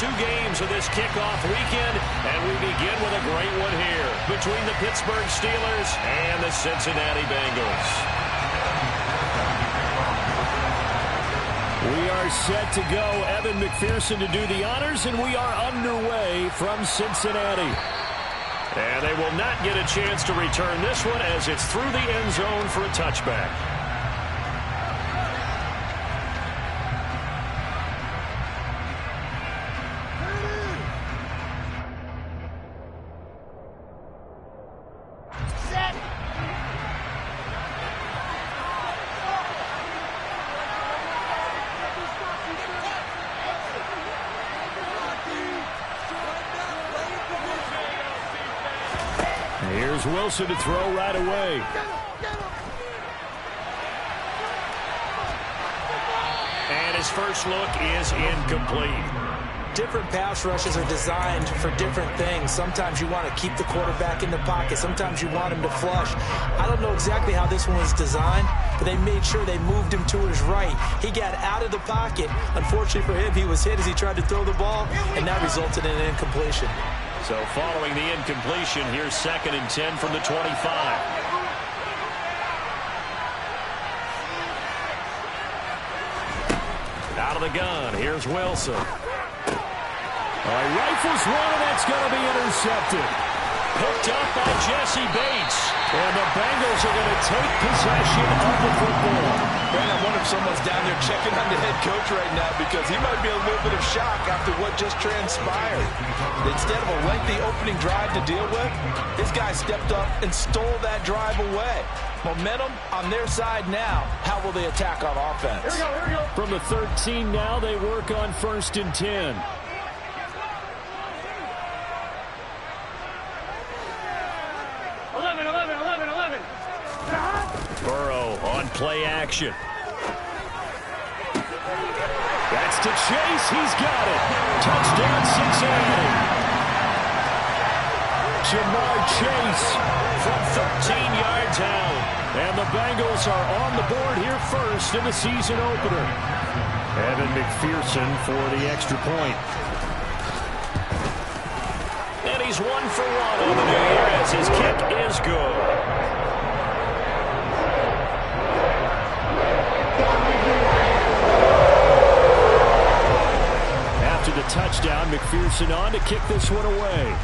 2 games of this kickoff weekend, and we begin with a great one here between the Pittsburgh Steelers and the Cincinnati Bengals. We are set to go. Evan McPherson to do the honors, and we are underway from Cincinnati. And they will not get a chance to return this one as it's through the end zone for a touchback. Here's Wilson to throw right away. And his first look is incomplete. Different pass rushes are designed for different things. Sometimes you want to keep the quarterback in the pocket. Sometimes you want him to flush. I don't know exactly how this one was designed, but they made sure they moved him to his right. He got out of the pocket. Unfortunately for him, he was hit as he tried to throw the ball, and that resulted in an incompletion. So following the incompletion, here's 2nd and 10 from the 25. Out of the gun, here's Wilson. Rifles one, and that's going to be intercepted. Picked up by Jesse Bates. And the Bengals are going to take possession of the football. Man, I wonder if someone's down there checking on the head coach right now, because he might be a little bit of shock after what just transpired. Instead of a lengthy opening drive to deal with, this guy stepped up and stole that drive away. Momentum on their side now. How will they attack on offense? Here we go. From the 13 now, they work on 1st and 10. Burrow on play action. That's to Chase. He's got it. Touchdown, Cincinnati. Jamar Chase from 13 yards out. And the Bengals are on the board here first in the season opener. Evan McPherson for the extra point. And he's 1 for 1 on the new year as his kick is good. After the touchdown, McPherson on to kick this one away.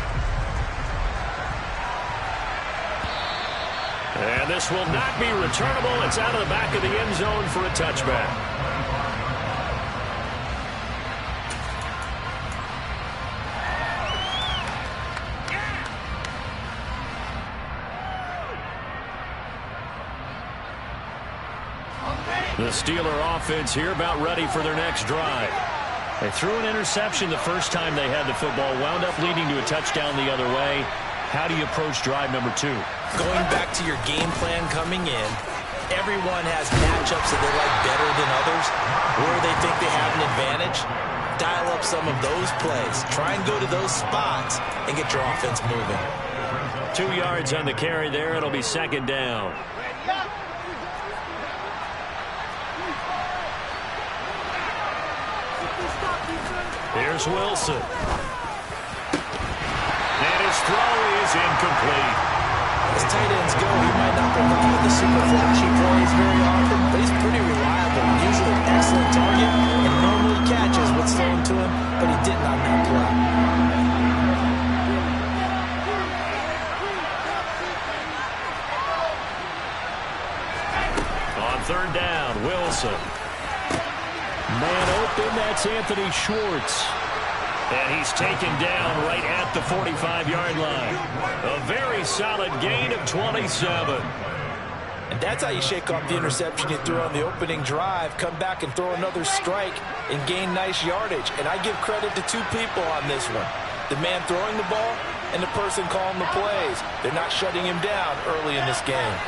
And this will not be returnable. It's out of the back of the end zone for a touchback. The Steeler offense here about ready for their next drive. They threw an interception the first time they had the football, wound up leading to a touchdown the other way. How do you approach drive number 2? Going back to your game plan coming in, everyone has matchups that they like better than others, where they think they have an advantage. Dial up some of those plays. Try and go to those spots and get your offense moving. 2 yards on the carry there. It'll be 2nd down. Here's Wilson. And his throw is incomplete. As tight ends go, he might not be looking at the super flashy plays very often, but he's pretty reliable. Usually an excellent target and normally catches what's thrown to him, but he didn't on that play. On 3rd down, Wilson. Man open, that's Anthony Schwartz. And he's taken down right at the 45-yard line. A very solid gain of 27. And that's how you shake off the interception you threw on the opening drive, come back and throw another strike and gain nice yardage. And I give credit to 2 people on this one. The man throwing the ball and the person calling the plays. They're not shutting him down early in this game.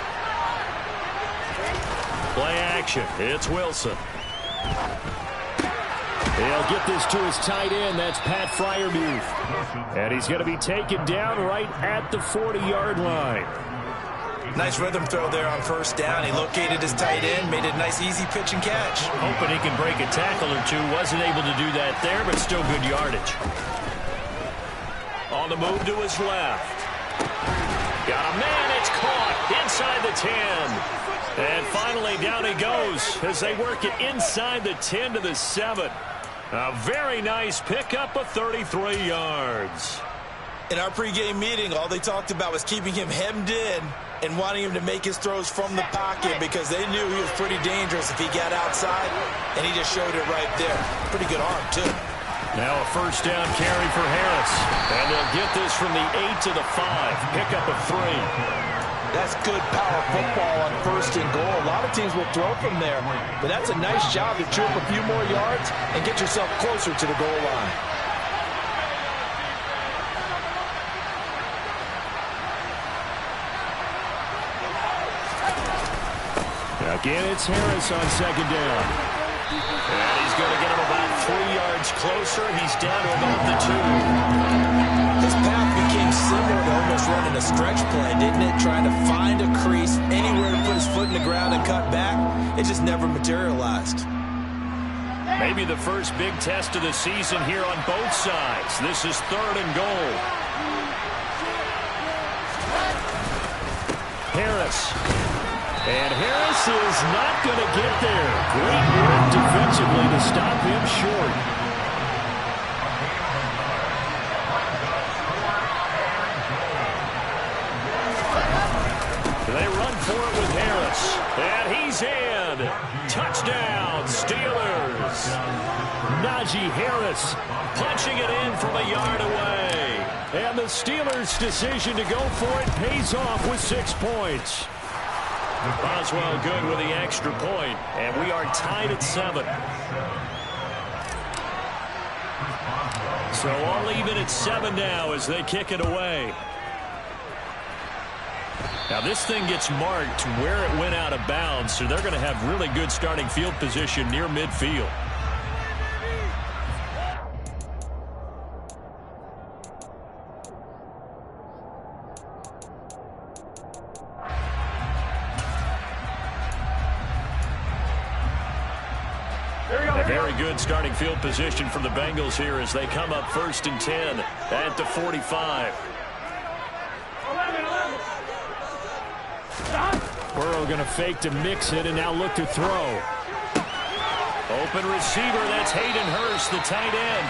Play action. It's Wilson. He'll get this to his tight end. That's Pat Freiermuth. And he's going to be taken down right at the 40-yard line. Nice rhythm throw there on first down. He located his tight end, made it a nice easy pitch and catch. Hoping he can break a tackle or two. Wasn't able to do that there, but still good yardage. On the move to his left. Got a man, it's caught inside the 10. And finally down he goes as they work it inside the 10 to the 7. A very nice pickup of 33 yards. In our pregame meeting, all they talked about was keeping him hemmed in and wanting him to make his throws from the pocket because they knew he was pretty dangerous if he got outside, and he just showed it right there. Pretty good arm, too. Now a first down carry for Harris. And they'll get this from the 8 to the 5. Pickup of 3. That's good power football on first and goal. A lot of teams will throw from there, but that's a nice job to chew up a few more yards and get yourself closer to the goal line. Again, it's Harris on second down. And he's going to get him about 3 yards closer. He's down to about the 2. His path became similar to almost running a stretch play, didn't it? Trying to find a crease, anywhere to put his foot in the ground and cut back. It just never materialized. Maybe the first big test of the season here on both sides. This is 3rd and goal. Harris. And Harris is not going to get there. Great work defensively to stop him short. They run for it with Harris. And he's in. Touchdown, Steelers. Najee Harris punching it in from a yard away. And the Steelers' decision to go for it pays off with 6 points. Boswell good with the extra point, and we are tied at 7. So all even at 7 now as they kick it away. Now this thing gets marked where it went out of bounds, so they're going to have really good starting field position near midfield. Very good starting field position from the Bengals here as they come up 1st and 10 at the 45. Burrow going to fake to mix it and now look to throw. Open receiver, that's Hayden Hurst, the tight end.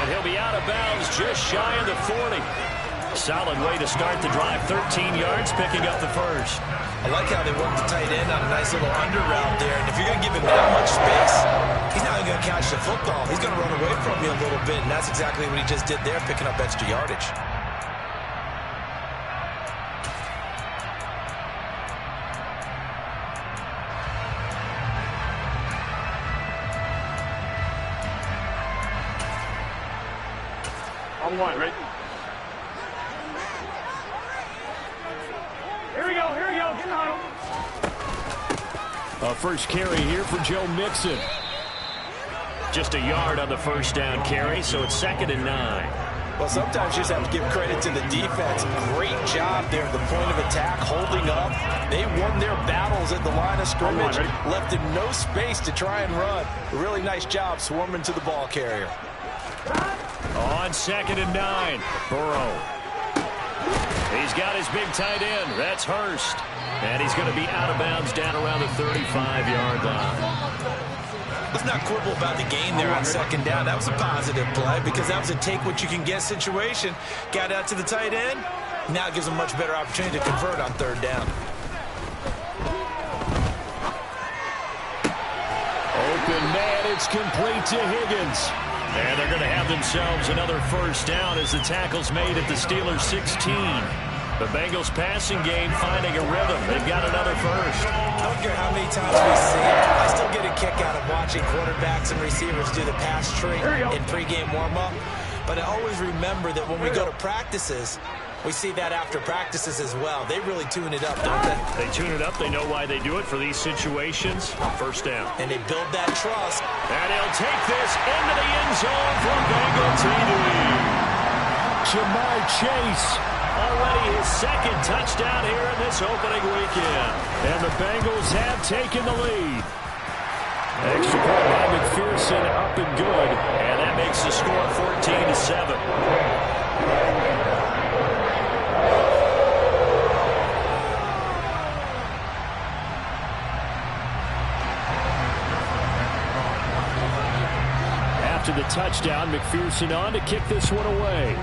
And he'll be out of bounds just shy of the 40. Solid way to start the drive, 13 yards, picking up the first. I like how they work the tight end on a nice little under route there. And if you're going to give him that much space, he's not even going to catch the football. He's going to run away from you a little bit, and that's exactly what he just did there, picking up extra yardage. On one, right? Here we go, get in the huddle. First carry here for Joe Mixon. Just a yard on the first down carry, so it's 2nd and 9. Well, sometimes you just have to give credit to the defense. Great job there at the point of attack, holding up. They won their battles at the line of scrimmage, left him no space to try and run. A really nice job swarming to the ball carrier. On 2nd and 9, Burrow. He's got his big tight end. That's Hurst. And he's going to be out of bounds down around the 35-yard line. Let's not quibble about the gain there on 2nd down. That was a positive play because that was a take-what-you-can-get situation. Got out to the tight end. Now it gives him a much better opportunity to convert on 3rd down. Open man, it's complete to Higgins. And they're going to have themselves another first down as the tackle's made at the Steelers' 16. The Bengals passing game finding a rhythm. They've got another first. I don't care how many times we see it. I still get a kick out of watching quarterbacks and receivers do the pass tree in pregame warm-up. But I always remember that when we go to practices, we see that after practices as well. They really tune it up, don't they? They tune it up. They know why they do it for these situations. First down. And they build that trust. And he'll take this into the end zone for Bengal TD. Jamar Chase Already his second touchdown here in this opening weekend. And the Bengals have taken the lead. Extra point by McPherson, up and good. And that makes the score 14-7. After the touchdown, McPherson on to kick this one away.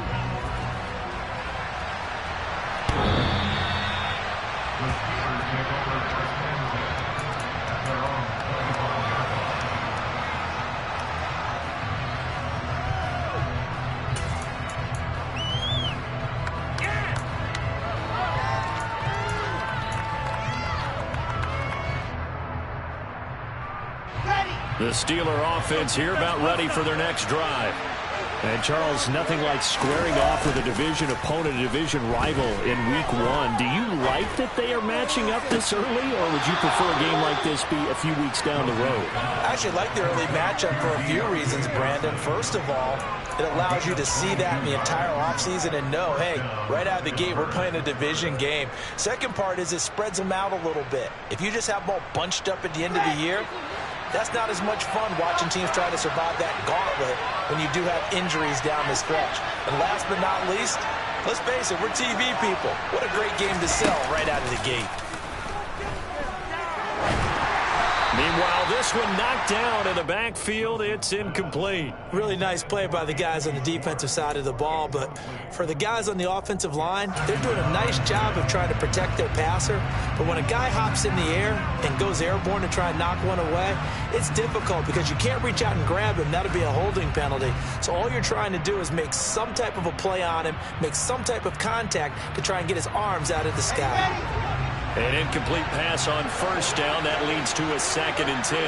The Steeler offense here about ready for their next drive. And, Charles, nothing like squaring off with a division opponent, a division rival in Week 1. Do you like that they are matching up this early, or would you prefer a game like this be a few weeks down the road? I actually like the early matchup for a few reasons, Brandon. First of all, it allows you to see that in the entire offseason and know, hey, right out of the gate, we're playing a division game. Second part is it spreads them out a little bit. If you just have them all bunched up at the end of the year, that's not as much fun watching teams try to survive that gauntlet when you do have injuries down the stretch. And last but not least, let's face it, we're TV people. What a great game to sell right out of the gate. Meanwhile, this one knocked down in the backfield. It's incomplete. Really nice play by the guys on the defensive side of the ball, but for the guys on the offensive line, they're doing a nice job of trying to protect their passer. But when a guy hops in the air and goes airborne to try and knock one away, it's difficult because you can't reach out and grab him. That'll be a holding penalty. So all you're trying to do is make some type of a play on him, make some type of contact to try and get his arms out of the sky. An incomplete pass on first down. That leads to a 2nd and 10.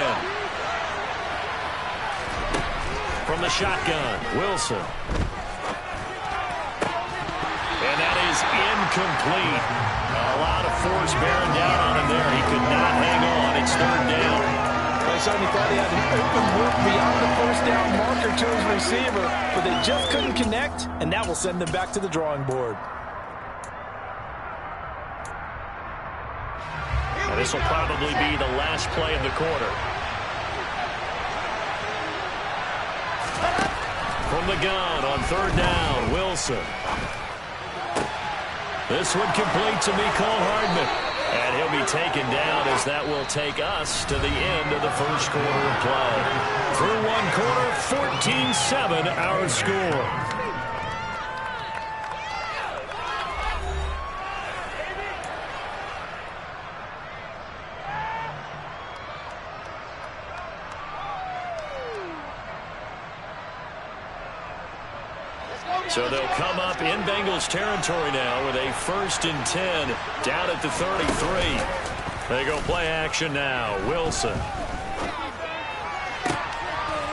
From the shotgun, Wilson. And that is incomplete. A lot of force bearing down on him there. He could not hang on. It's 3rd down. I certainly thought he had an open look beyond the first down marker to his receiver, but they just couldn't connect, and that will send them back to the drawing board. And this will probably be the last play of the quarter. From the gun on 3rd down, Wilson. This one complete to Mecole Hardman. And he'll be taken down as that will take us to the end of the first quarter of play. Through one quarter, 14-7 our score. So they'll come up in Bengals territory now with a 1st and 10 down at the 33. They go play action now. Wilson.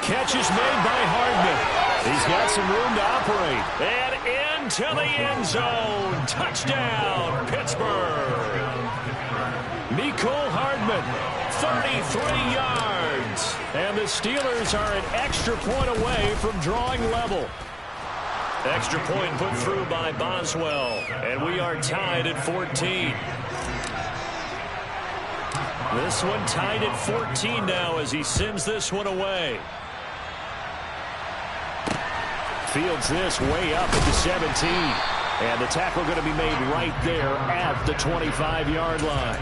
Catch is made by Hardman. He's got some room to operate. And into the end zone. Touchdown, Pittsburgh. Mecole Hardman, 33 yards. And the Steelers are an extra point away from drawing level. Extra point put through by Boswell. And we are tied at 14. This one tied at 14 now as he sends this one away. Fields this way up at the 17. And the tackle going to be made right there at the 25-yard line.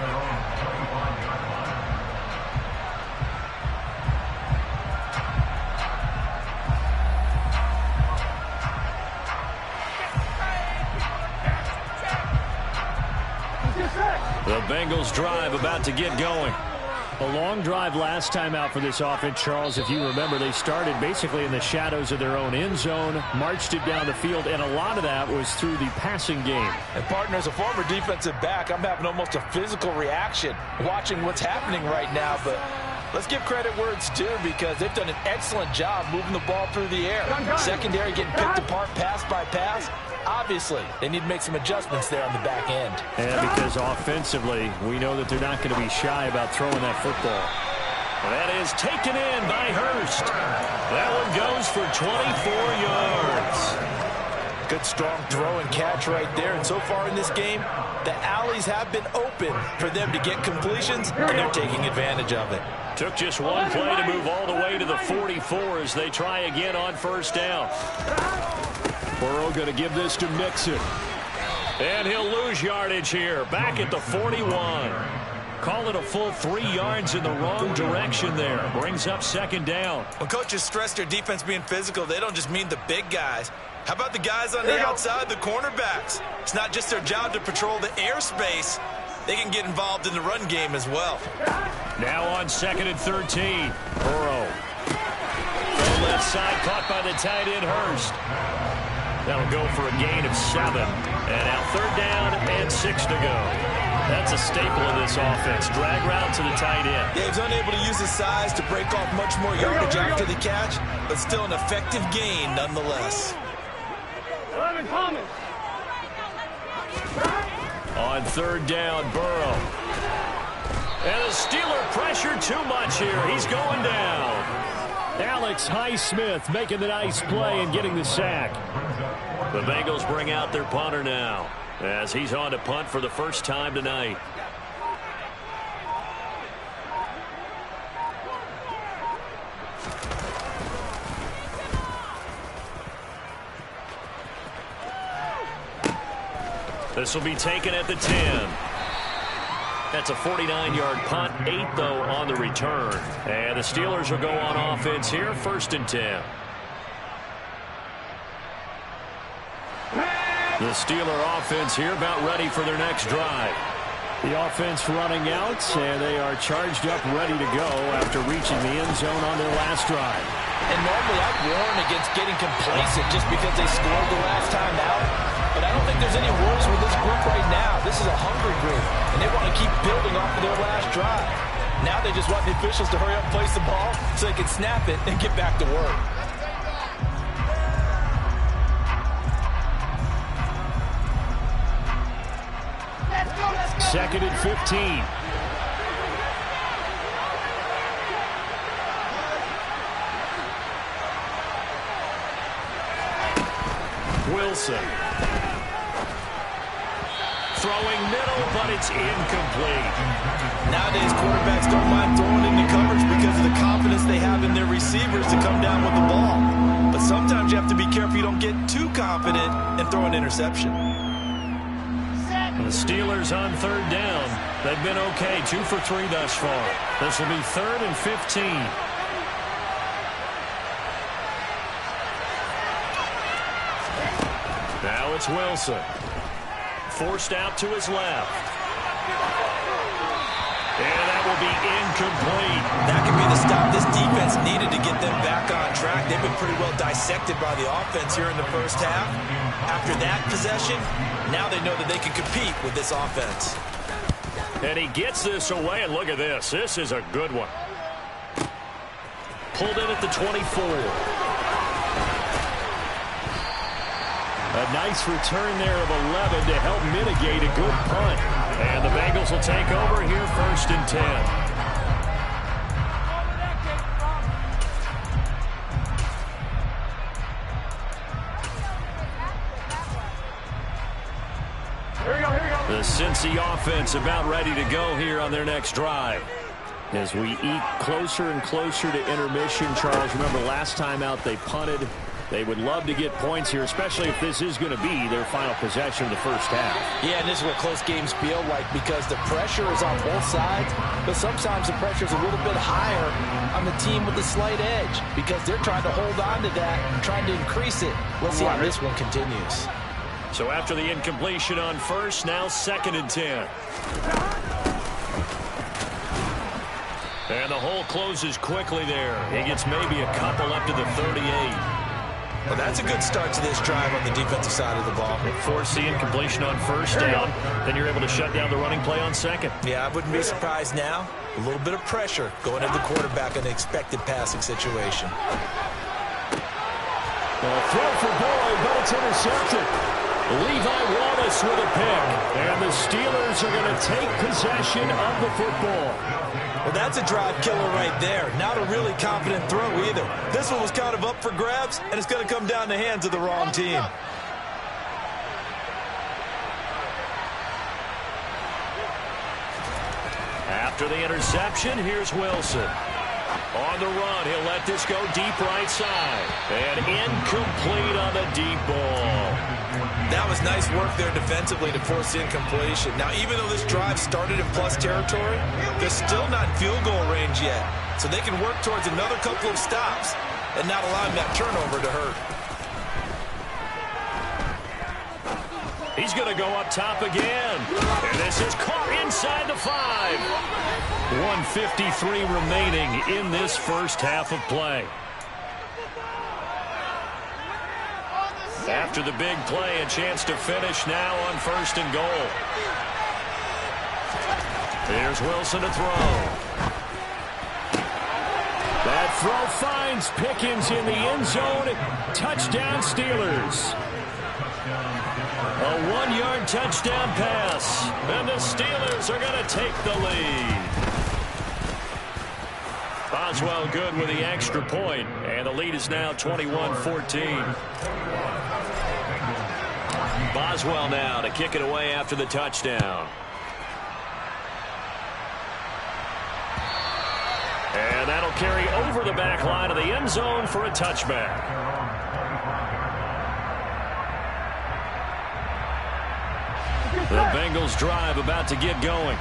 The Bengals drive about to get going. A long drive last time out for this offense, Charles. If you remember, they started basically in the shadows of their own end zone, marched it down the field, and a lot of that was through the passing game. And, partner, as a former defensive back, I'm having almost a physical reaction watching what's happening right now. But let's give credit where it's due because they've done an excellent job moving the ball through the air. Secondary getting picked apart pass by pass. Obviously, they need to make some adjustments there on the back end. And because offensively, we know that they're not going to be shy about throwing that football. That is taken in by Hurst. That one goes for 24 yards. Good, strong throw and catch right there. And so far in this game, the alleys have been open for them to get completions, and they're taking advantage of it. Took just one play to move all the way to the 44 as they try again on first down. Burrow going to give this to Mixon. And he'll lose yardage here. Back at the 41. Call it a full 3 yards in the wrong direction there. Brings up second down. When coaches stress their defense being physical, they don't just mean the big guys. How about the guys on the outside, the cornerbacks? It's not just their job to patrol the airspace. They can get involved in the run game as well. Now on 2nd and 13. Burrow. From left side, caught by the tight end, Hurst. That'll go for a gain of 7. And now 3rd down and 6 to go. That's a staple of this offense. Drag route to the tight end. Yeah, he's unable to use his size to break off much more yardage after the catch, but still an effective gain nonetheless. 11 coming. On 3rd down, Burrow. And the Steeler pressure too much here. He's going down. Alex Highsmith making the nice play and getting the sack. The Bengals bring out their punter now as he's on to punt for the first time tonight. This will be taken at the 10. That's a 49-yard punt, 8 though on the return. And the Steelers will go on offense here, 1st and 10. The Steeler offense here about ready for their next drive. The offense running out, and they are charged up, ready to go after reaching the end zone on their last drive. And normally I'd warn against getting complacent just because they scored the last time out. But I don't think there's any worries with this group right now. This is a hungry group, and they want to keep building off of their last drive. Now they just want the officials to hurry up and place the ball so they can snap it and get back to work. Second and 15. Wilson. Throwing middle, but it's incomplete. Nowadays, quarterbacks don't mind throwing into coverage because of the confidence they have in their receivers to come down with the ball. But sometimes you have to be careful you don't get too confident and throw an interception. The Steelers on 3rd down. They've been okay, 2 for 3 thus far. This will be 3rd and 15. Now it's Wilson. Forced out to his left. And that will be incomplete. That could be the stop this defense needed to get them back on track. They've been pretty well dissected by the offense here in the first half. After that possession, now they know that they can compete with this offense. And he gets this away, and look at this. This is a good one. Pulled in at the 24. A nice return there of 11 to help mitigate a good punt. And the Bengals will take over here, 1st and 10. The Cincy offense about ready to go here on their next drive. As we eat closer and closer to intermission, Charles, remember last time out they punted. They would love to get points here, especially if this is going to be their final possession of the first half. Yeah, and this is what close games feel like because the pressure is on both sides, but sometimes the pressure is a little bit higher on the team with the slight edge because they're trying to hold on to that and trying to increase it. Let's see how this one continues. So after the incompletion on 1st, now 2nd and 10. And the hole closes quickly there. He gets maybe a couple up to the 38. Well, that's a good start to this drive on the defensive side of the ball. Force the incompletion on 1st down. Then you're able to shut down the running play on 2nd. Yeah, I wouldn't be surprised now. A little bit of pressure going at the quarterback in an expected passing situation. Throw for Boyd, but it's intercepted. Levi Wallace with a pick. And the Steelers are going to take possession of the football. Well, that's a drive killer right there. Not a really confident throw either. This one was kind of up for grabs, and it's going to come down the hands of the wrong team. After the interception, here's Wilson. On the run, he'll let this go deep right side. And incomplete on the deep ball. That was nice work there defensively to force incompletion. Now, even though this drive started in plus territory, they're still not in field goal range yet. So they can work towards another couple of stops and not allowing that turnover to hurt. He's going to go up top again. And this is caught inside the 5. 1:53 remaining in this first half of play. After the big play, a chance to finish now on 1st and goal. Here's Wilson to throw. That throw finds Pickens in the end zone. Touchdown Steelers. A 1-yard touchdown pass. And the Steelers are going to take the lead. Boswell good with the extra point, and the lead is now 21-14. Boswell now to kick it away after the touchdown. And that'll carry over the back line of the end zone for a touchback. The Bengals drive about to get going.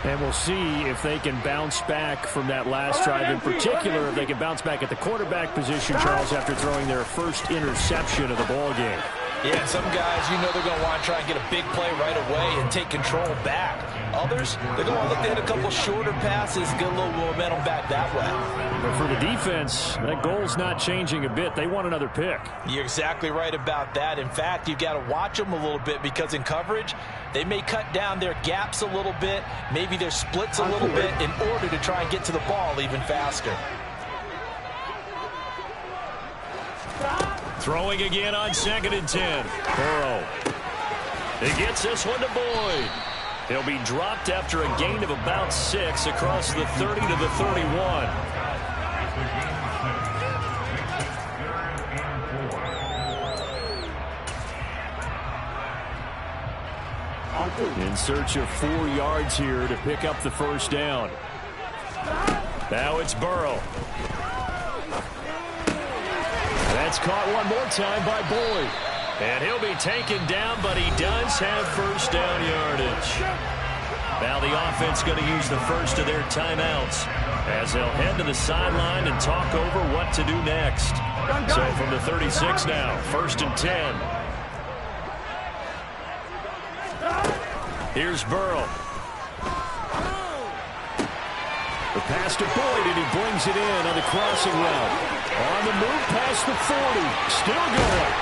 And we'll see if they can bounce back from that last drive. In particular, if they can bounce back at the quarterback position, Charles, after throwing their first interception of the ball game. Yeah, some guys, you know they're going to want to try and get a big play right away and take control back. Others, they're going to look to hit a couple shorter passes, get a little momentum back that way. But for the defense, that goal's not changing a bit. They want another pick. You're exactly right about that. In fact, you've got to watch them a little bit because in coverage, they may cut down their gaps a little bit, maybe their splits a little bit in order to try and get to the ball even faster. Throwing again on 2nd and 10. Burrow. He gets this one to Boyd. He'll be dropped after a gain of about 6 across the 30 to the 31. In search of 4 yards here to pick up the first down. Now it's Burrow. That's caught one more time by Boyd. And he'll be taken down, but he does have first down yardage. Now the offense going to use the first of their timeouts as they'll head to the sideline and talk over what to do next. So from the 36 now, 1st and 10. Here's Burrow. The pass to Boyd, and he brings it in on the crossing route. On the move past the 40. Still going.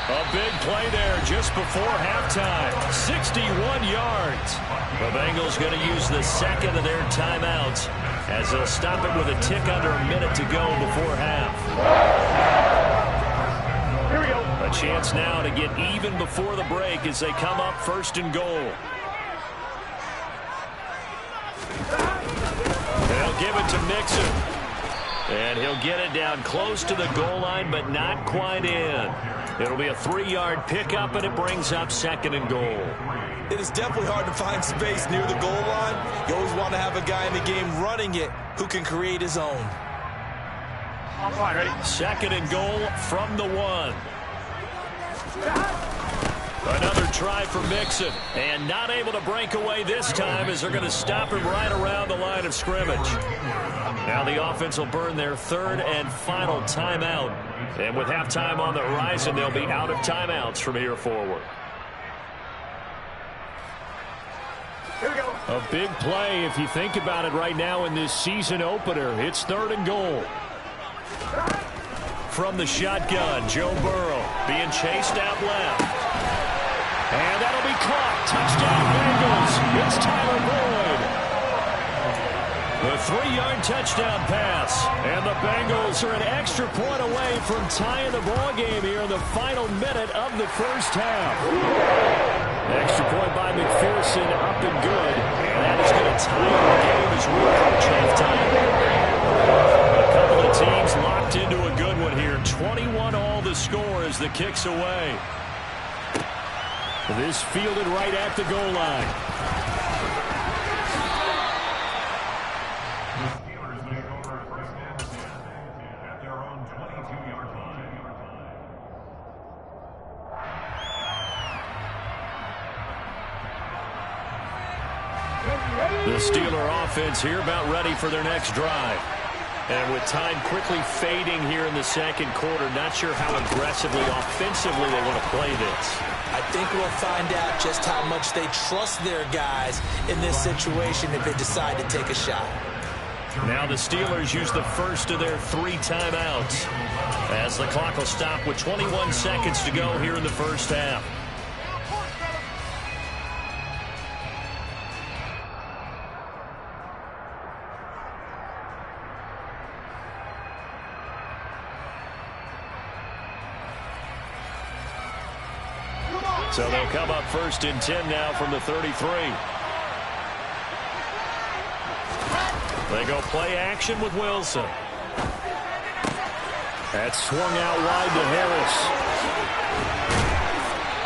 A big play there just before halftime. 61 yards. The Bengals going to use the second of their timeouts as they'll stop it with a tick under a minute to go before half. Here we go. A chance now to get even before the break as they come up 1st and goal. They'll give it to Mixon. And he'll get it down close to the goal line, but not quite in. It'll be a 3-yard pickup, and it brings up 2nd and goal. It is definitely hard to find space near the goal line. You always want to have a guy in the game running it who can create his own. All right, ready? 2nd and goal from the 1. Another try for Mixon, and not able to break away this time as they're going to stop him right around the line of scrimmage. Now the offense will burn their 3rd and final timeout, and with halftime on the horizon, they'll be out of timeouts from here forward. Here we go. A big play if you think about it right now in this season opener. It's 3rd and goal. From the shotgun, Joe Burrow being chased out left. And that'll be caught. Touchdown Bengals. It's Tyler Boyd. The 3-yard touchdown pass. And the Bengals are an extra point away from tying the ball game here in the final minute of the first half. Extra point by McPherson up and good. And that is going to tie the game as we approach halftime. A couple of teams locked into a good one here. 21 all the score as the kick's away. This fielded right at the goal line. The Steeler offense here about ready for their next drive. And with time quickly fading here in the second quarter, not sure how aggressively, offensively they want to play this. I think we'll find out just how much they trust their guys in this situation if they decide to take a shot. Now the Steelers use the first of their 3 timeouts as the clock will stop with 21 seconds to go here in the first half. So they'll come up 1st and 10 now from the 33. They go play action with Wilson. That's swung out wide to Harris.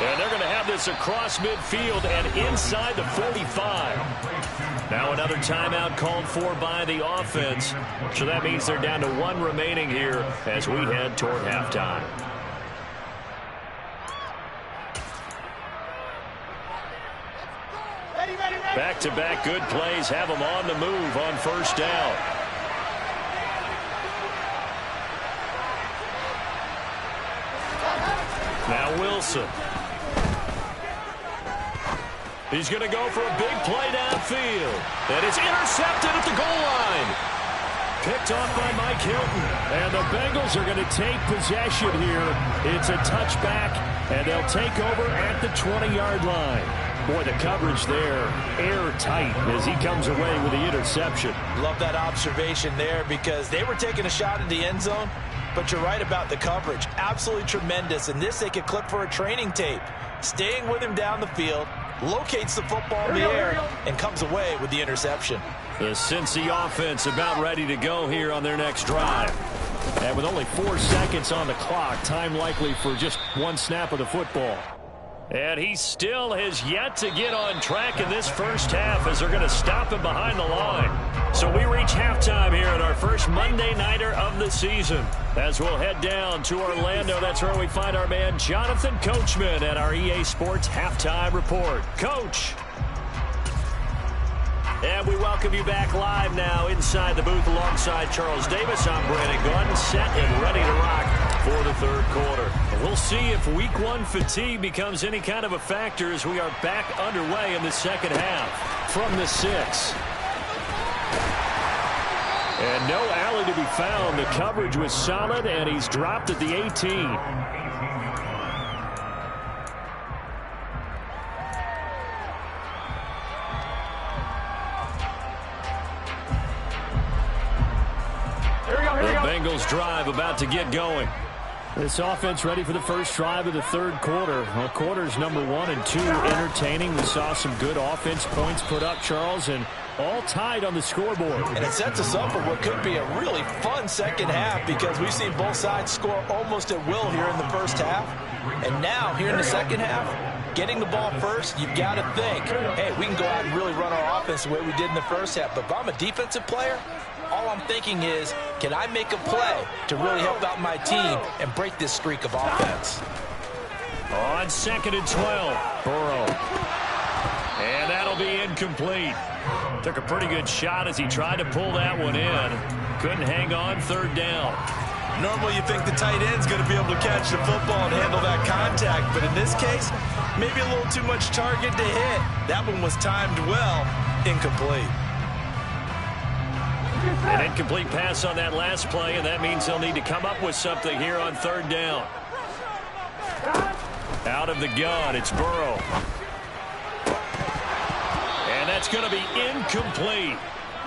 And they're going to have this across midfield and inside the 45. Now another timeout called for by the offense. So that means they're down to 1 remaining here as we head toward halftime. Back-to-back good plays have them on the move on first down. Now Wilson. He's going to go for a big play downfield. And it's intercepted at the goal line. Picked off by Mike Hilton. And the Bengals are going to take possession here. It's a touchback, and they'll take over at the 20-yard line. Boy, the coverage there, airtight as he comes away with the interception. Love that observation there because they were taking a shot at the end zone, but you're right about the coverage. Absolutely tremendous. And this they could clip for a training tape. Staying with him down the field, locates the football in the air, and comes away with the interception. The Cincy offense about ready to go here on their next drive. And with only 4 seconds on the clock, time likely for just 1 snap of the football. And he still has yet to get on track in this first half as they're going to stop him behind the line. So we reach halftime here at our first Monday Nighter of the season. As we'll head down to Orlando, that's where we find our man Jonathan Coachman at our EA Sports Halftime Report. Coach. And we welcome you back live now inside the booth alongside Charles Davis. I'm Brandon Gordon, set and ready to rock for the third quarter. And we'll see if week 1 fatigue becomes any kind of a factor as we are back underway in the second half. From the 6. And no alley to be found. The coverage was solid, and he's dropped at the 18. Bengals drive about to get going. This offense ready for the first drive of the third quarter. Well, quarters number 1 and 2 entertaining. We saw some good offense points put up, Charles, and all tied on the scoreboard. And it sets us up for what could be a really fun second half because we've seen both sides score almost at will here in the first half. And now, here in the second half, getting the ball first, you've got to think, hey, we can go out and really run our offense the way we did in the first half. But if I'm a defensive player, all I'm thinking is, can I make a play to really help out my team and break this streak of offense? On 2nd and 12, Burrow. And that'll be incomplete. Took a pretty good shot as he tried to pull that one in. Couldn't hang on, 3rd down. Normally you think the tight end's going to be able to catch the football and handle that contact, but in this case, maybe a little too much target to hit. That one was timed well, incomplete. An incomplete pass on that last play, and that means they'll need to come up with something here on 3rd down. Out of the gun, it's Burrow. And that's going to be incomplete.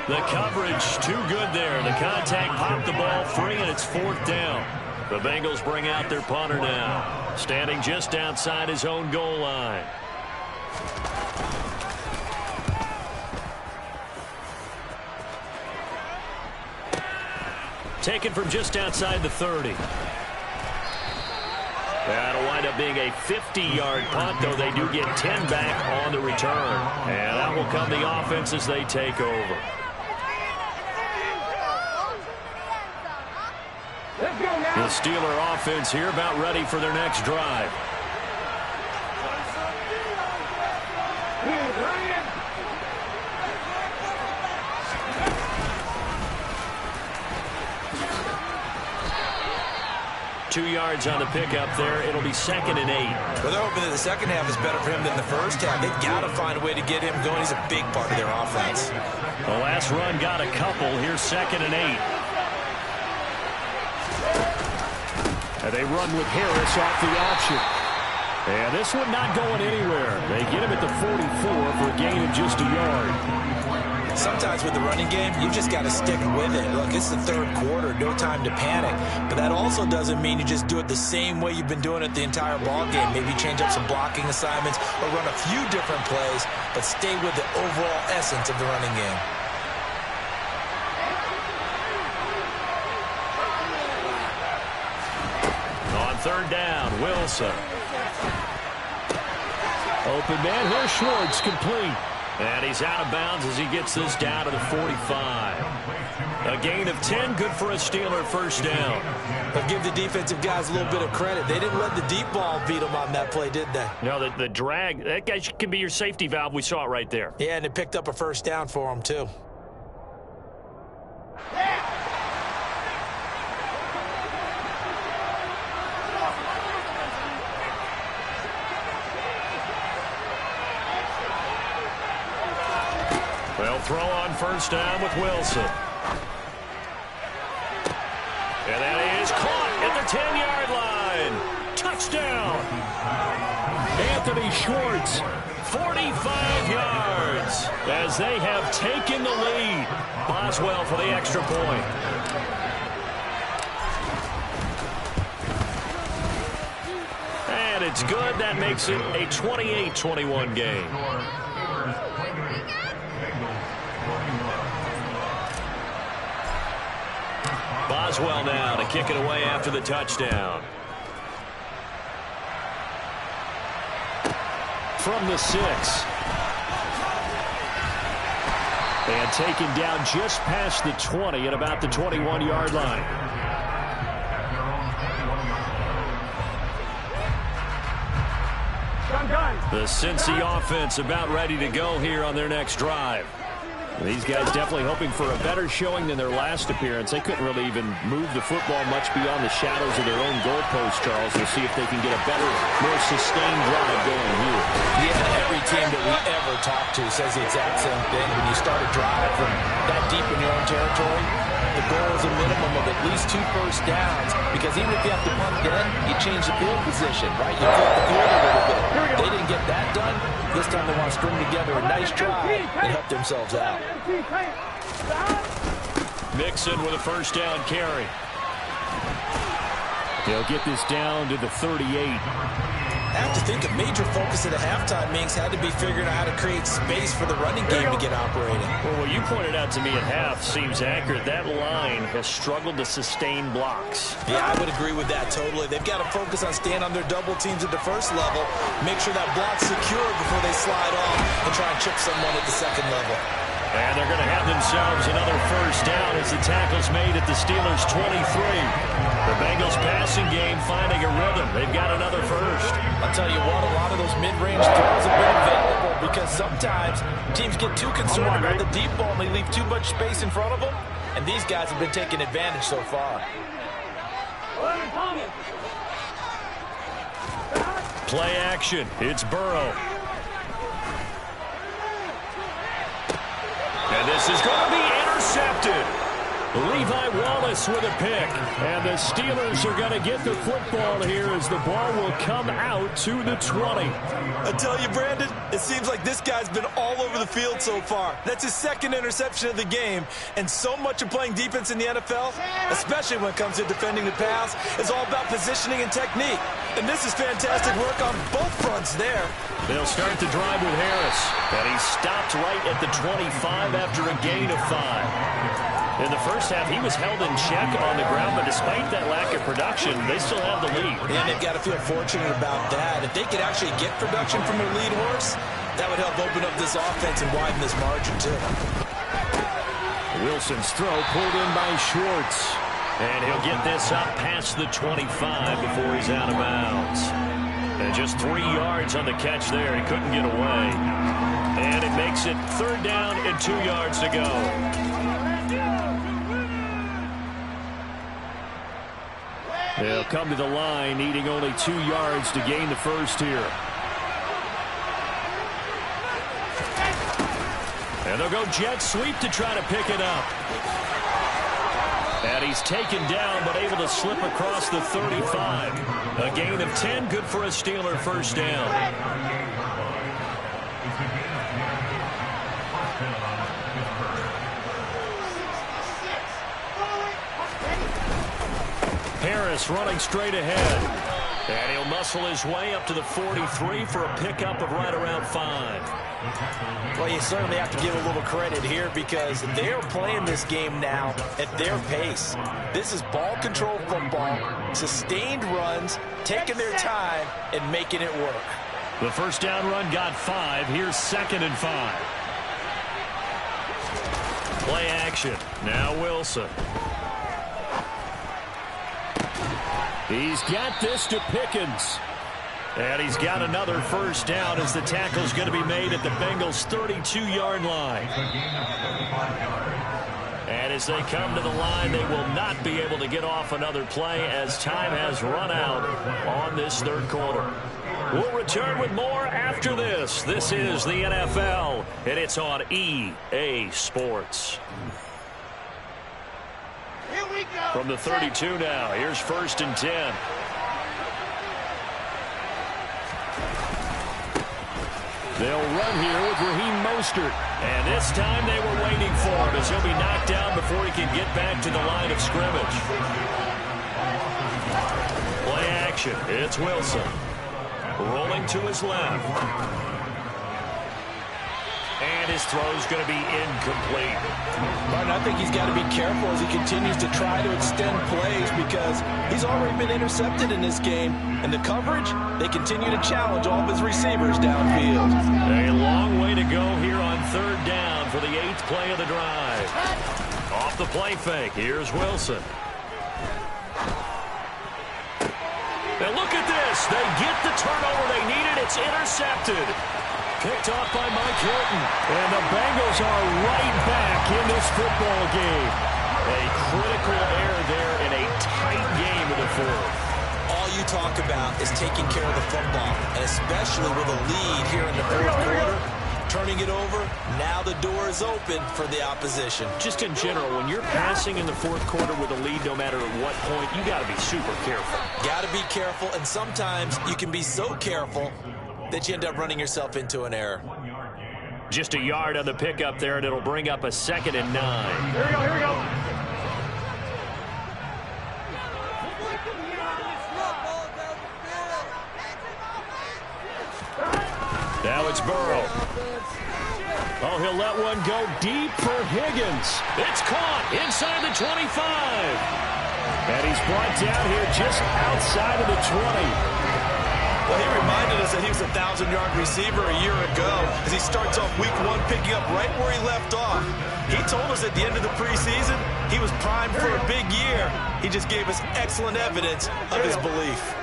The coverage too good there. The contact popped the ball free, and it's 4th down. The Bengals bring out their punter now, standing just outside his own goal line. Taken from just outside the 30. That'll wind up being a 50-yard punt, though they do get 10 back on the return. And out will come the offense as they take over. The Steeler offense here about ready for their next drive. 2 yards on the pickup there. It'll be 2nd and 8. Well, they're hoping that the second half is better for him than the first half. They've got to find a way to get him going. He's a big part of their offense. The last run got a couple. Here's 2nd and 8. And they run with Harris off the option. And this one not going anywhere. They get him at the 44 for a gain of just a yard. Sometimes with the running game, you just got to stick with it. Look, it's the third quarter, no time to panic. But that also doesn't mean you just do it the same way you've been doing it the entire ball game. Maybe change up some blocking assignments or run a few different plays, but stay with the overall essence of the running game. On 3rd down, Wilson. Open man, here's Schwartz, complete. And he's out of bounds as he gets this down to the 45. A gain of 10, good for a Steeler first down. But give the defensive guys a little bit of credit. They didn't let the deep ball beat them on that play, did they? No, the drag, that guy can be your safety valve. We saw it right there. Yeah, and it picked up a first down for them, too. They'll throw on first down with Wilson. And that is caught at the 10-yard line. Touchdown. Anthony Schwartz, 45 yards, as they have taken the lead. Boswell for the extra point. And it's good. That makes it a 28-21 game. Boswell now to kick it away after the touchdown. From the 6. And taken down just past the 20 at about the 21-yard line. The Cincy offense about ready to go here on their next drive. These guys definitely hoping for a better showing than their last appearance. They couldn't really even move the football much beyond the shadows of their own goalpost, Charles. We'll see if they can get a better, more sustained drive going here. Yeah, every team that we ever talk to says the exact same thing. When you start a drive from that deep in your own territory, the goal is a minimum of at least 2 first downs, because even if you have to punt then, you change the field position, right? You flip the field a little bit. They didn't get that done. This time they want to string together a nice drive and help themselves out. Mixon with a first down carry. They'll get this down to the 38. I have to think a major focus of the halftime, Minks, had to be figuring out how to create space for the running game to get operating. Well, what you pointed out to me at half seems accurate. That line has struggled to sustain blocks. Yeah, I would agree with that totally. They've got to focus on staying on their double teams at the first level, make sure that block's secure before they slide off and try and chip someone at the second level. And they're going to have themselves another first down as the tackle's made at the Steelers' 23. The Bengals passing game finding a rhythm. They've got another first. I'll tell you what, a lot of those mid-range throws have been available because sometimes teams get too concerned about the deep ball and they leave too much space in front of them. And these guys have been taking advantage so far. Play action. It's Burrow. And this is going to be intercepted. Levi Wallace with a pick. And the Steelers are going to get the football here as the ball will come out to the 20. I tell you, Brandon, it seems like this guy's been all over the field so far. That's his second interception of the game. And so much of playing defense in the NFL, especially when it comes to defending the pass, is all about positioning and technique. And this is fantastic work on both fronts there. They'll start the drive with Harris. And he stopped right at the 25 after a gain of 5. In the first half, he was held in check on the ground, but despite that lack of production, they still have the lead. And they've got to feel fortunate about that. If they could actually get production from their lead horse, that would help open up this offense and widen this margin, too. Wilson's throw pulled in by Schwartz. And he'll get this up past the 25 before he's out of bounds. And just 3 yards on the catch there. He couldn't get away. And it makes it 3rd down and 2 yards to go. They'll come to the line, needing only 2 yards to gain the first here. And they'll go jet sweep to try to pick it up. And he's taken down, but able to slip across the 35. A gain of 10, good for a Steeler first down. Harris running straight ahead. And he'll muscle his way up to the 43 for a pickup of right around 5. Well, you certainly have to give a little credit here because they're playing this game now at their pace. This is ball control football, sustained runs, taking their time and making it work. The first down run got 5. Here's 2nd and 5. Play action. Now Wilson. He's got this to Pickens. And he's got another first down as the tackle's going to be made at the Bengals' 32-yard line. And as they come to the line, they will not be able to get off another play as time has run out on this third quarter. We'll return with more after this. This is the NFL, and it's on EA Sports. From the 32 now, here's 1st and 10. They'll run here with Raheem Mostert. And this time they were waiting for him as he'll be knocked down before he can get back to the line of scrimmage. Play action. It's Wilson. Rolling to his left. And his throw's going to be incomplete. Martin, I think he's got to be careful as he continues to try to extend plays because he's already been intercepted in this game. And the coverage, they continue to challenge all of his receivers downfield. A long way to go here on 3rd down for the 8th play of the drive. Off the play fake, here's Wilson. Now look at this. They get the turnover they needed. It's intercepted. Picked off by Mike Hilton. And the Bengals are right back in this football game. A critical error there in a tight game in the 4th. All you talk about is taking care of the football, and especially with a lead here in the 4th quarter. Turning it over, now the door is open for the opposition. Just in general, when you're passing in the 4th quarter with a lead, no matter at what point, you got to be super careful. Got to be careful, and sometimes you can be so careful that you end up running yourself into an error. Just a yard on the pickup there, and it'll bring up a 2nd and 9. Here we go, here we go. Now it's Burrow. Oh, he'll let one go deep for Higgins. It's caught inside the 25. And he's brought down here just outside of the 20. Well, he reminded us that he was a 1,000-yard receiver a year ago as he starts off week 1 picking up right where he left off. He told us at the end of the preseason he was primed for a big year. He just gave us excellent evidence of his belief.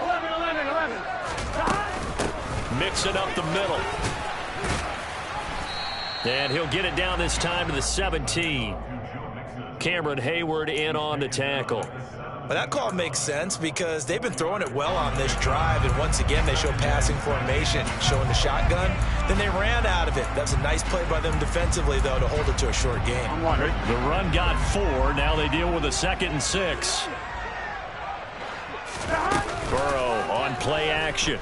11. Mixing up the middle. And he'll get it down this time to the 17. Cameron Hayward in on the tackle. But that call makes sense because they've been throwing it well on this drive, and once again they show passing formation, showing the shotgun. Then they ran out of it. That's a nice play by them defensively, though, to hold it to a short game. The run got 4. Now they deal with a 2nd and 6. Burrow on play action.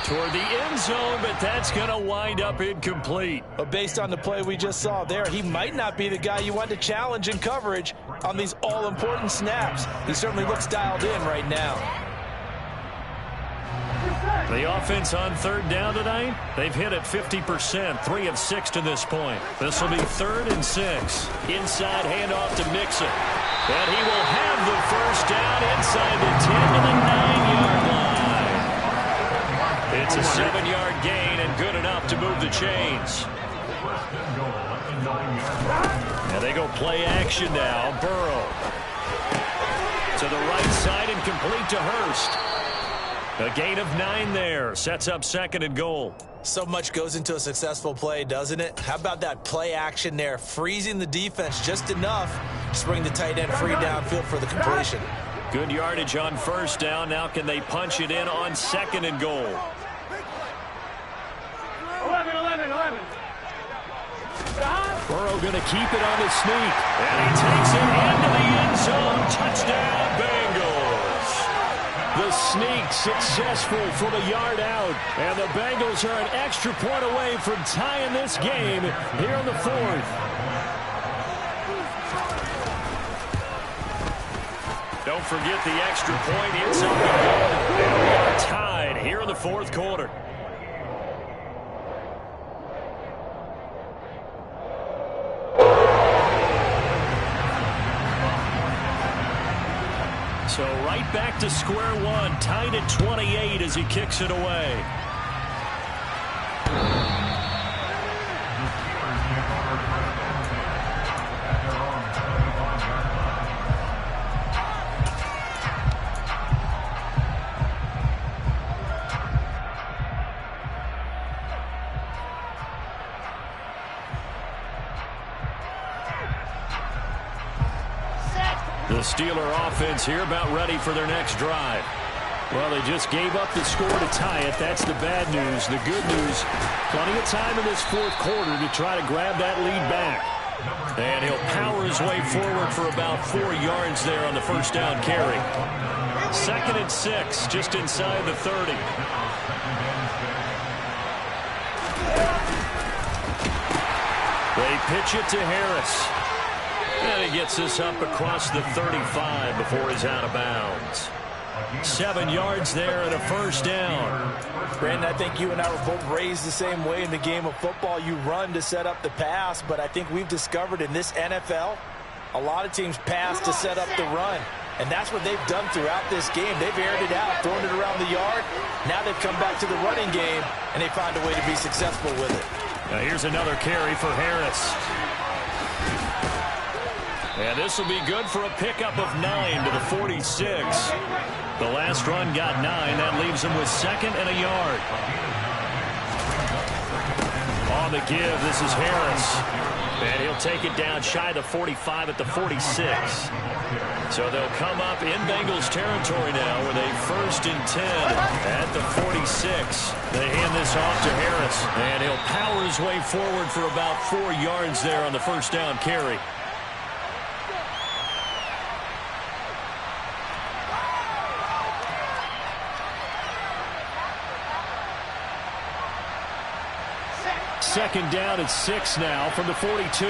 Toward the end zone, but that's going to wind up incomplete. But based on the play we just saw there, he might not be the guy you want to challenge in coverage on these all-important snaps. He certainly looks dialed in right now. The offense on 3rd down tonight, they've hit it 50%, 3 of 6 to this point. This will be 3rd and 6. Inside handoff to Mixon. And he will have the first down inside the 10 to the 9-yard line. It's a 7-yard gain and good enough to move the chains. And they go play action now. Burrow to the right side and complete to Hurst. A gain of 9 there. Sets up 2nd and goal. So much goes into a successful play, doesn't it? How about that play action there? Freezing the defense just enough Just bring the tight end free downfield for the completion. Good yardage on first down. Now can they punch it in on 2nd and goal? 11. Burrow going to keep it on the sneak. And he takes it into the end zone. Touchdown, Bengals. The sneak successful from a yard out. And the Bengals are an extra point away from tying this game here in the 4th. Don't forget the extra point. It's up and good. And we are tied here in the 4th quarter. So right back to square one, tied at 28 as he kicks it away. The Steeler offense here about ready for their next drive. Well, they just gave up the score to tie it. That's the bad news. The good news, plenty of time in this 4th quarter to try to grab that lead back. And he'll power his way forward for about 4 yards there on the first down carry. 2nd and 6, just inside the 30. They pitch it to Harris. And he gets this up across the 35 before he's out of bounds. 7 yards there and a first down. Brandon, I think you and I were both raised the same way in the game of football. You run to set up the pass, but I think we've discovered in this NFL, a lot of teams pass to set up the run. And that's what they've done throughout this game. They've aired it out, thrown it around the yard. Now they've come back to the running game, and they find a way to be successful with it. Now here's another carry for Harris. And this will be good for a pickup of 9 to the 46. The last run got 9. That leaves him with 2nd and a yard. On the give, this is Harris. And he'll take it down shy of the 45 at the 46. So they'll come up in Bengals territory now with a 1st and 10 at the 46. They hand this off to Harris. And he'll power his way forward for about 4 yards there on the first down carry. Second down and 6 now from the 42.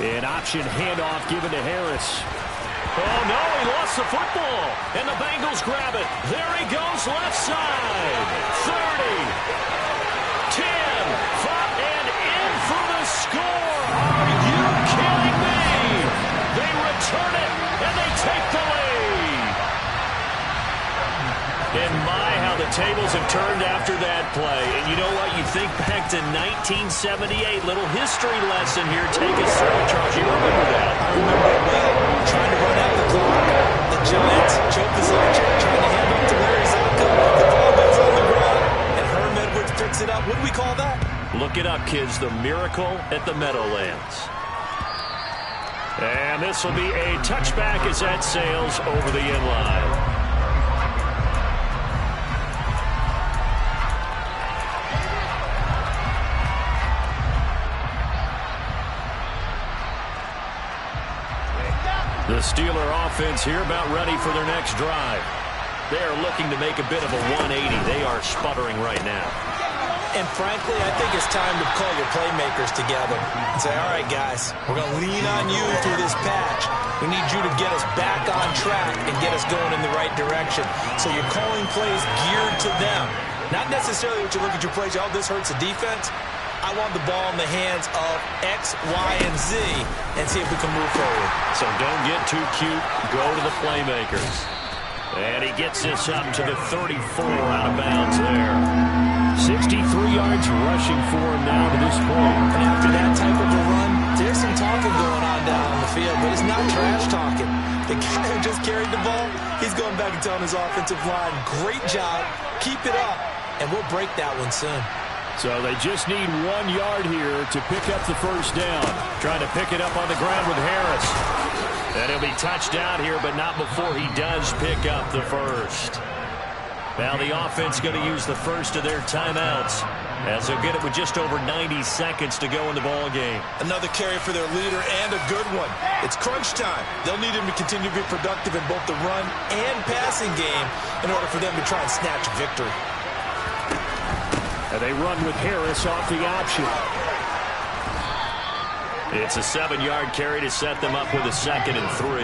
An option handoff given to Harris. Oh, no, he lost the football. And the Bengals grab it. There he goes, left side. 30, 10, 5, and in for the score. Are you kidding me? They return it, and they take the lead. And my, how the tables have turned after that play. And you know what? You think back to 1978. Little history lesson here. Take us through it, Charles. You remember that? I remember it well. Trying to run out the clock. The Giants choke the Archer, trying to hand up to Larry Zonka. The ball goes on the ground, and Herm Edwards picks it up. What do we call that? Look it up, kids. The miracle at the Meadowlands. And this will be a touchback as that sails over the end line. The Steeler offense here about ready for their next drive. They're looking to make a bit of a 180. They are sputtering right now. And frankly, I think it's time to call your playmakers together and say, all right, guys, we're going to lean on you through this patch. We need you to get us back on track and get us going in the right direction. So you're calling plays geared to them. Not necessarily what you look at your plays, oh, this hurts the defense. I want the ball in the hands of X, Y, and Z and see if we can move forward. So don't get too cute. Go to the playmakers. And he gets this up to the 34 out of bounds there. 63 yards rushing for him now to this point. And after that type of a run, there's some talking going on down on the field, but it's not trash talking. The guy who just carried the ball, he's going back and telling his offensive line, great job, keep it up. and we'll break that one soon. So they just need 1 yard here to pick up the first down. Trying to pick it up on the ground with Harris. And he'll be touched down here, but not before he does pick up the first. Now the offense going to use the first of their timeouts, as they'll get it with just over 90 seconds to go in the ball game. Another carry for their leader, and a good one. It's crunch time. They'll need him to continue to be productive in both the run and passing game in order for them to try and snatch victory. And they run with Harris off the option. It's a 7-yard carry to set them up with a 2nd and 3.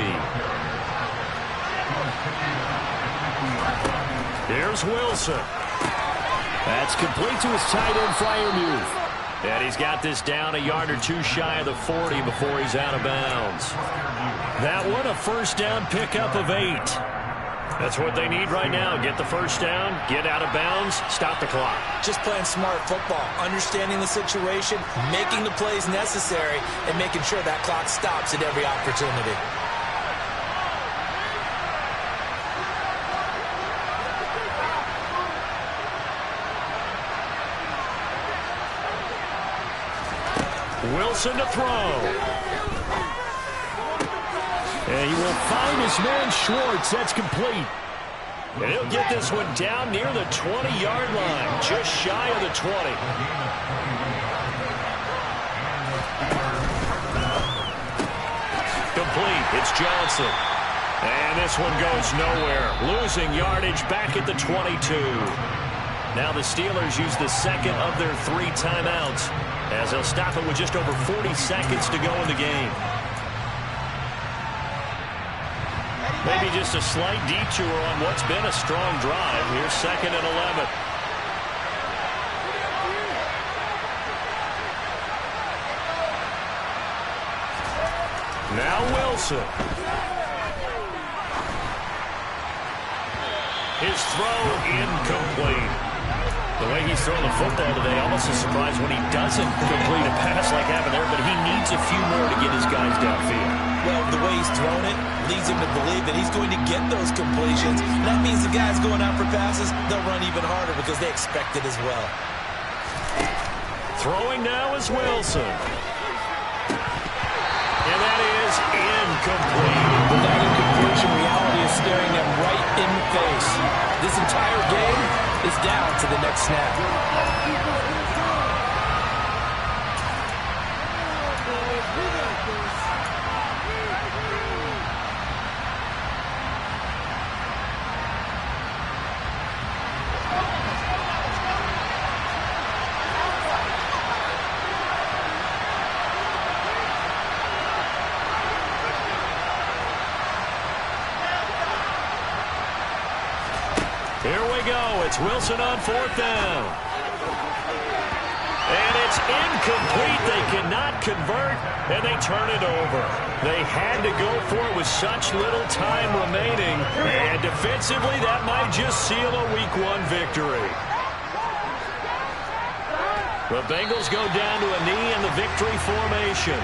Here's Wilson. That's complete to his tight end Freiermuth. And he's got this down a yard or 2 shy of the 40 before he's out of bounds. That one, a first down pickup of 8. That's what they need right now. Get the first down, get out of bounds, stop the clock. Just playing smart football, understanding the situation, making the plays necessary, and making sure that clock stops at every opportunity. Wilson to throw. And he will find his man Schwartz. That's complete. And he'll get this one down near the 20-yard line, just shy of the 20. Complete. It's Johnson. And this one goes nowhere. Losing yardage back at the 22. Now the Steelers use the second of their 3 timeouts, as they'll stop it with just over 40 seconds to go in the game. Maybe just a slight detour on what's been a strong drive. Here's 2nd and 11. Now Wilson. His throw incomplete. The way he's throwing the football today, almost a surprise when he doesn't complete a pass like happened there, but he needs a few more to get his guys downfield. Well, the way he's thrown it leads him to believe that he's going to get those completions. That means the guys going out for passes, they'll run even harder because they expect it as well. Throwing now is Wilson. And that is incomplete. With that incompletion, reality is staring them right in the face. This entire game is down to the next snap. Here we go. It's Wilson on 4th down. And it's incomplete. They cannot convert, and they turn it over. They had to go for it with such little time remaining, and defensively, that might just seal a Week 1 victory. The Bengals go down to a knee in the victory formation.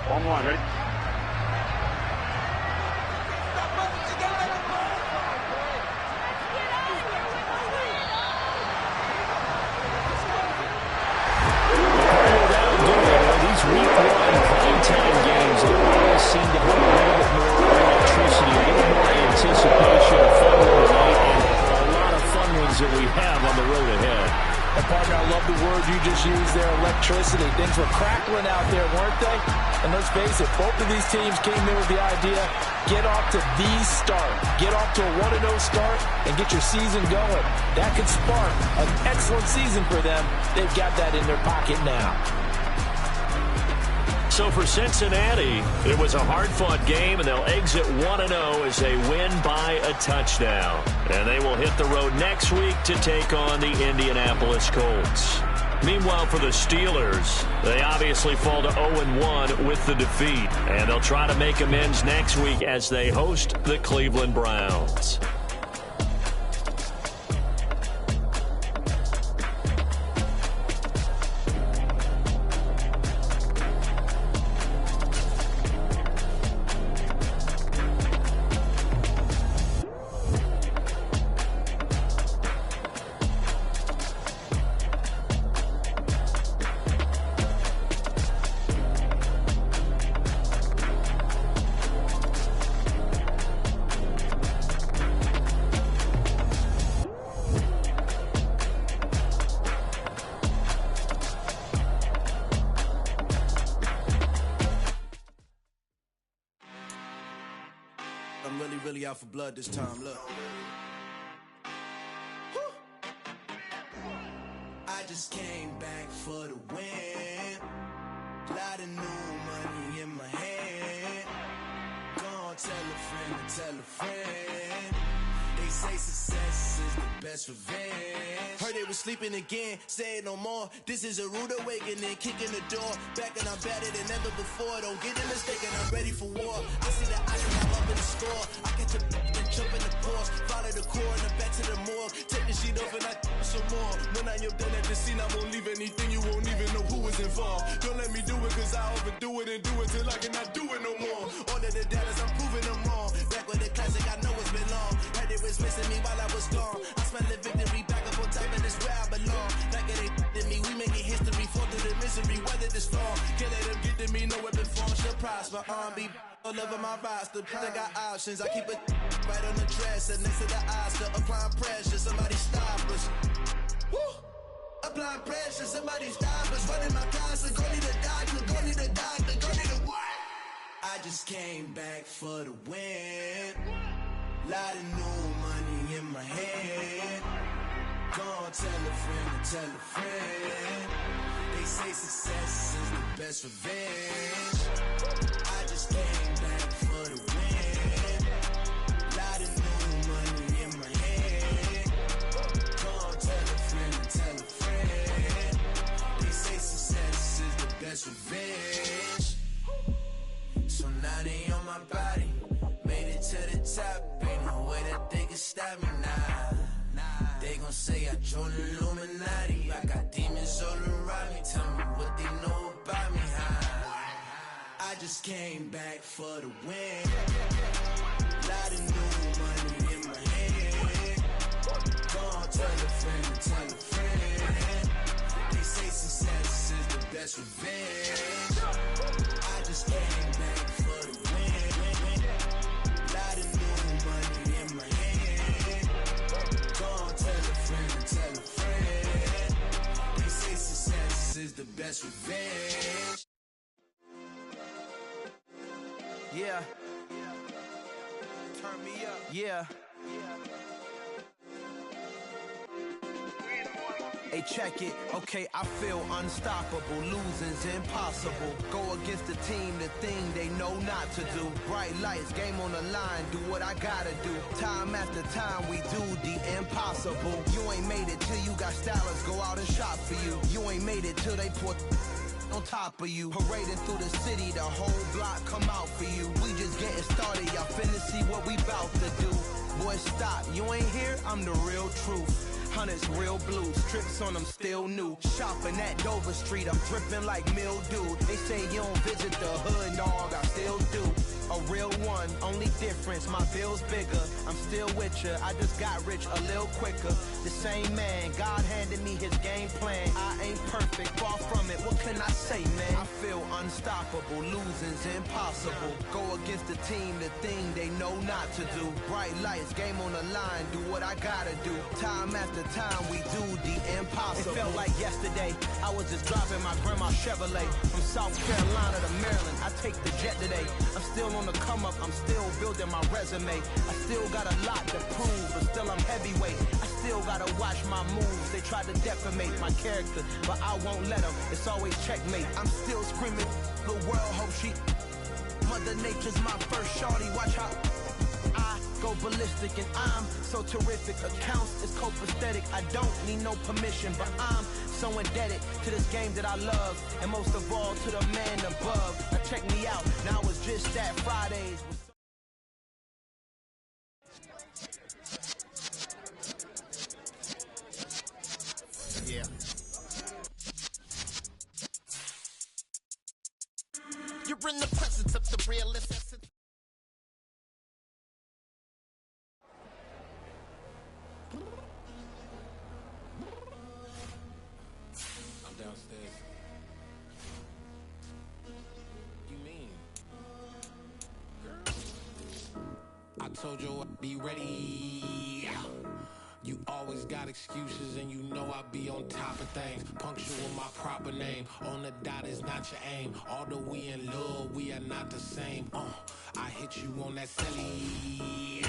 On 1, ready? These Week 1 primetime games, they always seem to have a little bit more electricity, a little more anticipation, a fun one tonight, and a lot of fun ones that we have on the road ahead. And partner, I love the word you just used there, electricity. Things were crackling out there, weren't they? And let's face it, both of these teams came in with the idea, get off to the start. Get off to a 1-0 start and get your season going. That could spark an excellent season for them. They've got that in their pocket now. So for Cincinnati, it was a hard-fought game, and they'll exit 1-0 as they win by a touchdown. And they will hit the road next week to take on the Indianapolis Colts. Meanwhile, for the Steelers, they obviously fall to 0-1 with the defeat, and they'll try to make amends next week as they host the Cleveland Browns. I'm really out for blood this time, look. I just came back for the win. Lot of new money in my hand. Gonna tell a friend. They say success is the best revenge. Heard they was sleeping again, say it no more. This is a rude awakening, kicking the door. Back and I'm better than ever before. Don't get it mistaken, I'm ready for war. I see the ice and I'm up in the score. I catch a and jump in the course. Follow the core and then back to the morgue. Take the sheet off and I some more. When I am done at the scene, I won't leave anything. You won't even know who was involved. Don't let me do it cause I overdo it and do it till I cannot do it no more. All of the doubters, I'm proving them wrong. Back with the classic, I know it's been long. Heard they was missing me while I was gone. I smell the victory back up on top and it's where I belong. Like it ain't to me, we making history. Fall through the misery, weather the storm. Can't let them get to me, no weapon form shall prosper. Be all over my roster, I got options. I keep it right on the dresser next to the Oscar. Applying pressure, somebody stop us. Woo! Applying pressure, somebody stop us. Running my closet, go need a doctor, go need a doctor, go need a what? I just came back for the win. Lot of new money in my hand. Gonna tell a friend. They say success is the best revenge. I just came back for the win. Lot of new money in my hand. Gonna tell a friend. They say success is the best revenge. So now they on my body. Made it to the top. Ain't no way that they can stop me now. They gon' say I joined the Illuminati. I got demons all around me. Tell me what they know about me, huh? I just came back for the win. Lot of new money in my hand. Gonna tell a friend. They say success is the best revenge. I just came back for the win. Lot of new money in my hand. Gonna tell a friend. They say success is the best revenge. Yeah. Turn me up. Yeah. Hey, check it. Okay, I feel unstoppable. Losing's impossible. Go against the team, the thing they know not to do. Bright lights, game on the line, do what I gotta do. Time after time, we do the impossible. You ain't made it till you got stylists go out and shop for you. You ain't made it till they put on top of you. Parading through the city, the whole block come out for you. We just getting started, y'all finna see what we bout to do. Boy, stop, you ain't here, I'm the real truth. Hunters, real blue, strips on them still new. Shopping at Dover Street, I'm dripping like mildew. They say you don't visit the hood, dog, I still do. A real one, only difference, my bill's bigger. I'm still with ya, I just got rich a little quicker. The same man, God handed me his game plan. I ain't perfect, far from it, what can I say, man? I feel unstoppable, losing's impossible. Go against the team, the thing they know not to do. Bright lights, game on the line, do what I gotta do. Time after time, we do the impossible. It felt like yesterday, I was just driving my grandma's Chevrolet. From South Carolina to Maryland, I take the jet today. I'm still on the come up, I'm still building my resume. I still got a lot to prove, but still I'm heavyweight. I still gotta watch my moves. They try to defamate my character, but I won't let them. It's always checkmate. I'm still screaming, the world hope she. Mother Nature's my first shorty, watch how I go ballistic and I'm so terrific. Accounts is copacetic, I don't need no permission, but I'm so indebted to this game that I love, and most of all to the man above. Now check me out, now it's just that Fridays. Yeah. You're in the presence of the realist essence. I'm downstairs. You mean? Girl. I told you I'd be ready. You always got excuses and you know I be on top of things. Punctual my proper name. On the dot is not your aim. Although we in love, we are not the same. I hit you on that celly.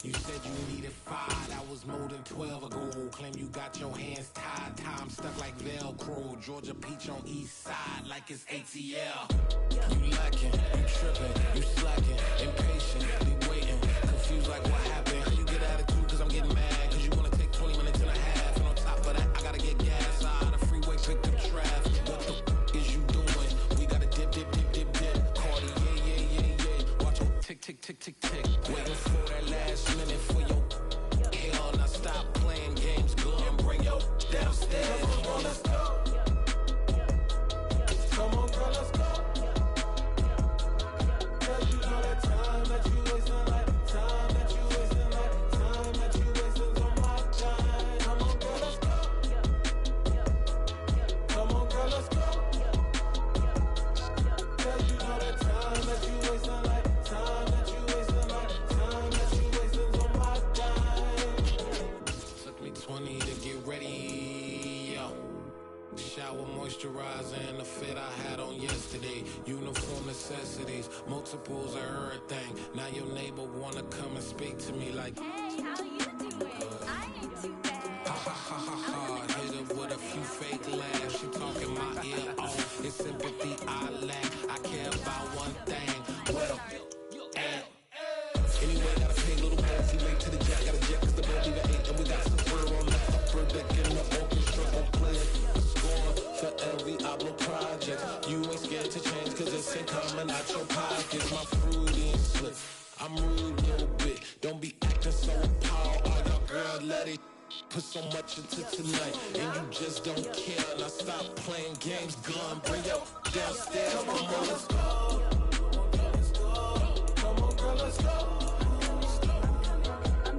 You said you needed 5, that was more than 12 ago. Claim you got your hands tied, time stuck like Velcro. Georgia Peach on east side like it's ATL. You lacking, you tripping, you slacking, impatient, waiting, confused like what happened. How you get attitude cause I'm getting mad, cause you wanna take 20 minutes and a half. And on top of that, I gotta get gas out of the freeway, picked up traffic. What the is you doing? We gotta dip, dip, dip, dip, dip. Cardi, yeah. Watch your tick, tick, tick, tick, tick. Waiting for that last minute for your hell. Now stop playing games, go and bring your downstairs. Come on, let's go. Come on, girl, let's go. Girl, you know that time that you wasting, like time that you wasting, like time that you wasting on my time. Come on, girl, let's go. Come on, girl, let's go. Girl, you know that time that you wasting, like time that you wasting, like time that you wasting on my time. Took me 20 to get ready, yo. Shower, moisturizer, and the fit I had on yesterday. Uniform necessities, multiples of everything. Now your neighbor wanna come and speak to me like, Hey, how you doing? I ain't too bad. ha ha ha ha ha. Hit her with a few fake laughs. She talking my ear off. It's sympathy I lack. I care about one thing. Well, and anyway, gotta pay a little fancy late to the jack. Got a jet cause the boat leave at 8. And we got some fur on the upper deck in the orchestra. On playing score for every Ablo project. You ain't scared to change cause it's ain't coming out your pockets. My fruity and slip. I'm rude a little bit. Don't be acting so appalled. Oh, your girl, let it put so much into tonight. And you just don't care. Now stop playing games. Gun, bring your downstairs. Come on, girl, let's go. Come on, girl, let's go.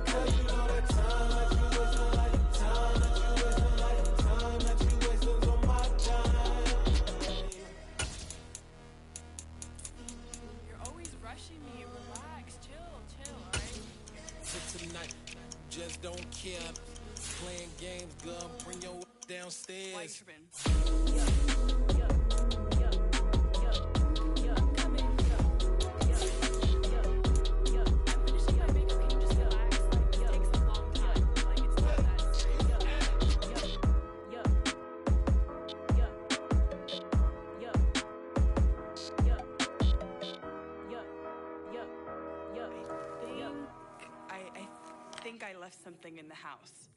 Girl, you know that time that you wasting, like time that you wasting, like time that you wasting on my time. You're always rushing me. Relax, chill, alright? For tonight, just don't care. Playing games, gun, bring your downstairs. White tripping. I think I left something in the house.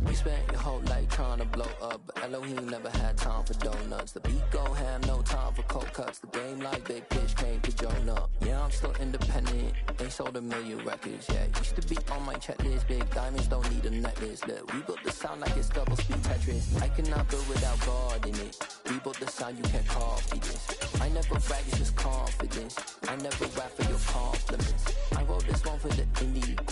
We spent your whole life trying to blow up, but Elohim never had time for donuts. The beat gon' have no time for cold cuts. The game like Big Pitch came to Jonah. Yeah, I'm still independent, ain't sold a million records yet. Used to be on my checklist, big diamonds don't need a necklace. Look, we built the sound like it's double speed Tetris. I cannot build without God in it. We built the sound, you can't copy this. I never brag, it's just confidence. I never rap for your compliments.